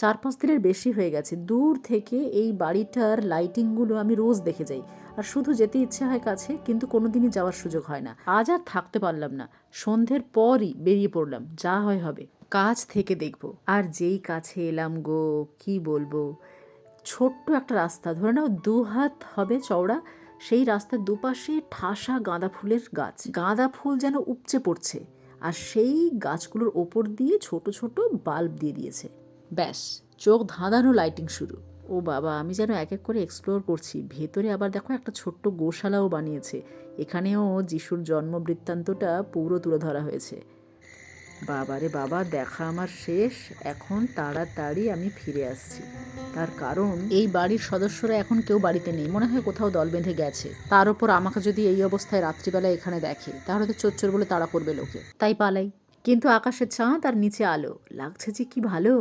4-5 দিনের বেশি হয়ে গেছে। দূর থেকে এই বাড়িটার লাইটিংগুলো আমি রোজ দেখে যাই, আর শুধু যেতে ইচ্ছে হয় কাছে, কিন্তু কোনোদিনই যাওয়ার সুযোগ হয় না। আজ আর থাকতে পারলাম না, সন্ধ্যের পরই বেরিয়ে পড়লাম, যা হয় হবে, কাছ থেকে দেখব। আর যেই কাছে এলাম গো, কি বলবো, ছোট্ট একটা রাস্তা, ধরে নাও 2 হাত হবে চওড়া, সেই রাস্তার দুপাশে ঠাসা গাঁদা ফুলের গাছ, গাঁদা ফুল যেন উপচে পড়ছে, আর সেই গাছগুলোর ওপর দিয়ে ছোট ছোট বাল্ব দিয়ে দিয়েছে। ব্যাস, চোখ ধাঁধানো লাইটিং শুরু। ও বাবা, আমি যেন এক এক করে এক্সপ্লোর করছি। ভেতরে আবার দেখো একটা ছোট্ট গোশালাও বানিয়েছে, এখানেও যিশুর জন্ম বৃত্তান্তটা পুরো তুলে ধরা হয়েছে। বাবারে বাবা, দেখা আমার শেষ, এখন তাড়াতাড়ি আমি ফিরে আসছি। তার কারণ এই বাড়ির সদস্যরা এখন কেউ বাড়িতে নেই, মনে হয় কোথাও দল বেঁধে গেছে। তার উপর আমাকে যদি এই অবস্থায় রাত্রিবেলা এখানে দেখে, তাহলে তো চোর বলে তাড়া করবে লোকে, তাই পালাই। কিন্তু আকাশে চাঁদ আর নিচে আলো, লাগছে যে কি ভালো।